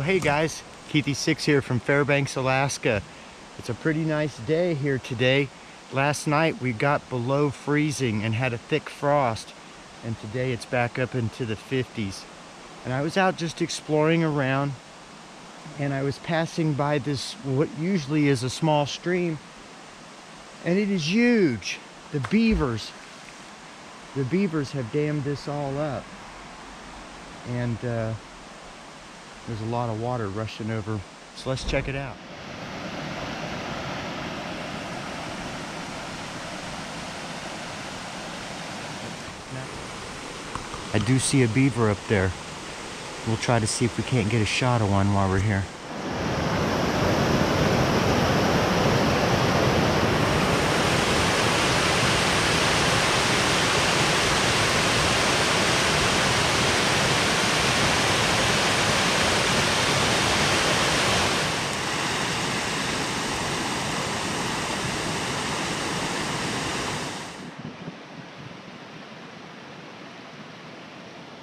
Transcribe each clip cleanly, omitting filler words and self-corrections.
hey guys, Keithy6 here from Fairbanks, Alaska. It's a pretty nice day here today. Last night we got below freezing and had a thick frost, and today it's back up into the 50s. And I was out just exploring around, and I was passing by this, what usually is a small stream, and it is huge. The beavers have dammed this all up, and there's a lot of water rushing over, so let's check it out. I do see a beaver up there. We'll try to see if we can't get a shot of one while we're here.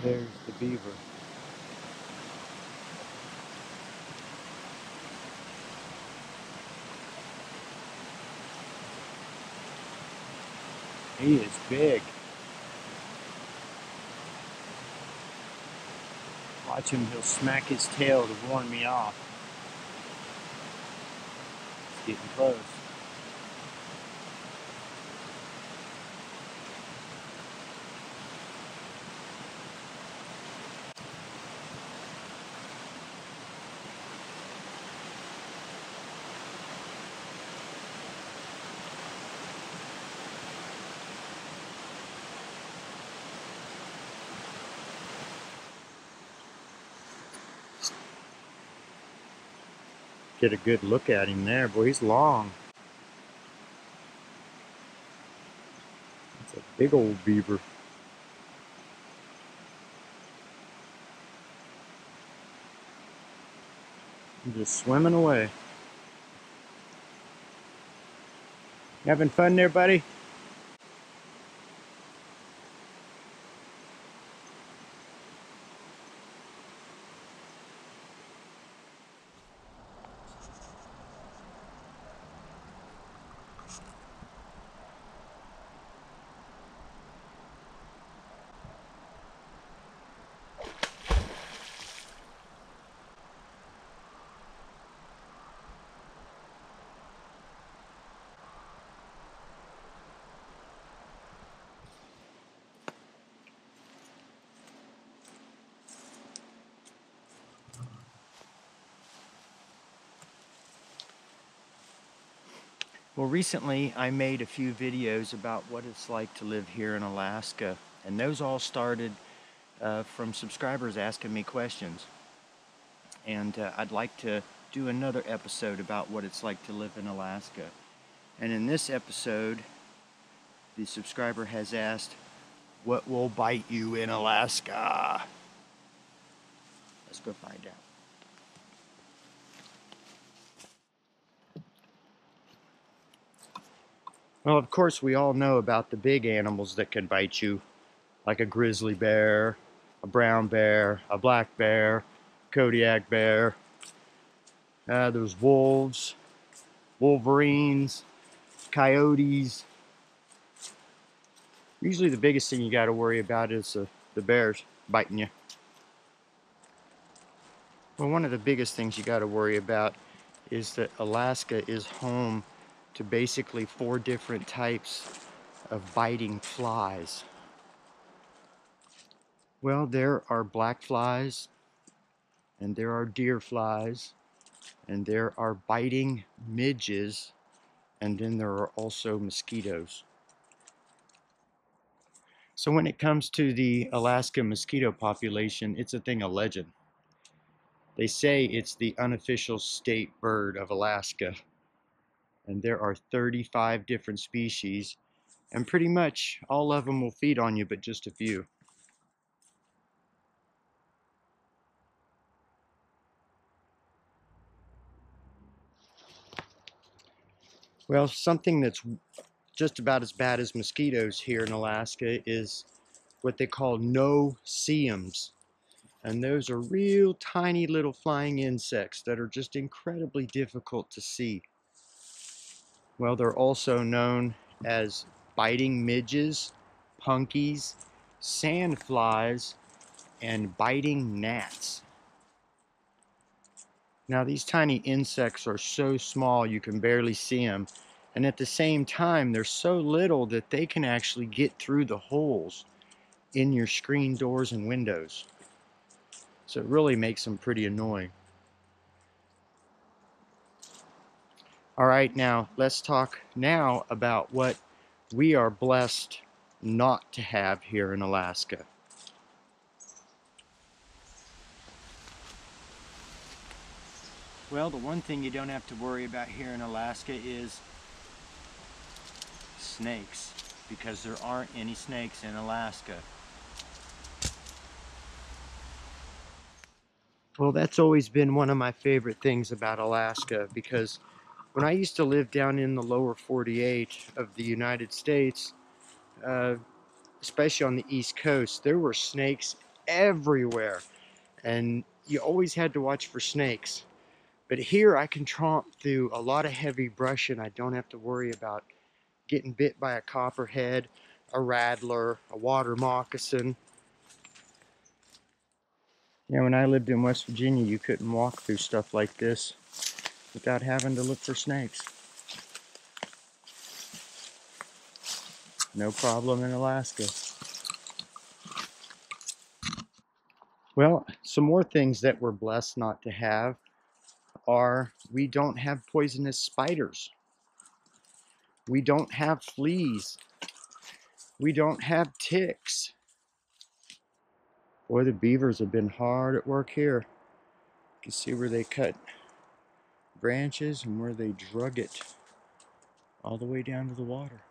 There's the beaver. He is big. Watch him, he'll smack his tail to warn me off. It's getting close. Get a good look at him there. Boy, he's long. It's a big old beaver. He's just swimming away. You having fun there, buddy? Well, recently I made a few videos about what it's like to live here in Alaska, and those all started from subscribers asking me questions. And I'd like to do another episode about what it's like to live in Alaska. And in this episode, the subscriber has asked, what will bite you in Alaska? Let's go find out. Well, of course, we all know about the big animals that can bite you, like a grizzly bear, a brown bear, a black bear, Kodiak bear. There's wolves, wolverines, coyotes. Usually the biggest thing you got to worry about is the bears biting you. Well, one of the biggest things you got to worry about is that Alaska is home to basically 4 different types of biting flies. Well, there are black flies, and there are deer flies, and there are biting midges, and then there are also mosquitoes. So when it comes to the Alaska mosquito population, it's a thing of legend. They say it's the unofficial state bird of Alaska, and there are 35 different species, and pretty much all of them will feed on you, but just a few. Well, something that's just about as bad as mosquitoes here in Alaska is what they call no-see-ums. And those are real tiny little flying insects that are just incredibly difficult to see. Well, they're also known as biting midges, punkies, sandflies, and biting gnats. Now, these tiny insects are so small you can barely see them, and at the same time they're so little that they can actually get through the holes in your screen doors and windows. So it really makes them pretty annoying. All right, now let's talk now about what we are blessed not to have here in Alaska. Well, the one thing you don't have to worry about here in Alaska is snakes, because there aren't any snakes in Alaska. Well, that's always been one of my favorite things about Alaska, because when I used to live down in the lower 48 of the United States, especially on the East Coast, there were snakes everywhere, and you always had to watch for snakes. But here I can tromp through a lot of heavy brush and I don't have to worry about getting bit by a copperhead, a rattler, a water moccasin. Yeah, when I lived in West Virginia, you couldn't walk through stuff like this without having to look for snakes. No problem in Alaska. Well, some more things that we're blessed not to have are we don't have poisonous spiders. We don't have fleas. We don't have ticks. Boy, the beavers have been hard at work here. You can see where they cut branches and where they drug it all the way down to the water.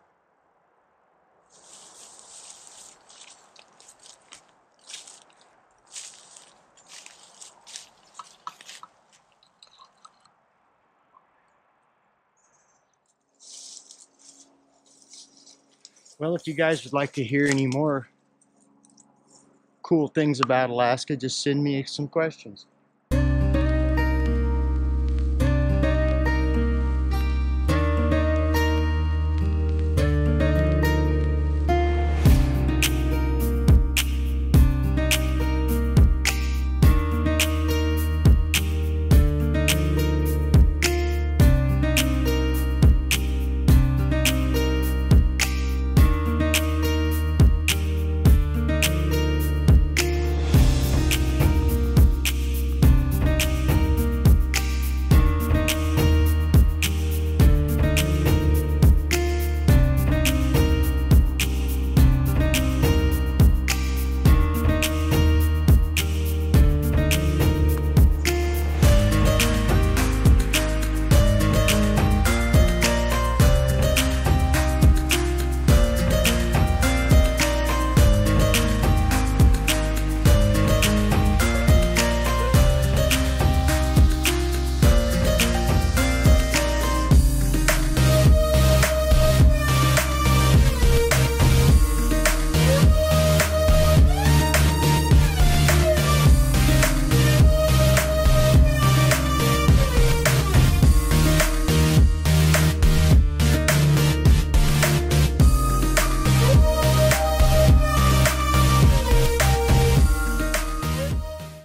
Well, if you guys would like to hear any more cool things about Alaska, just send me some questions.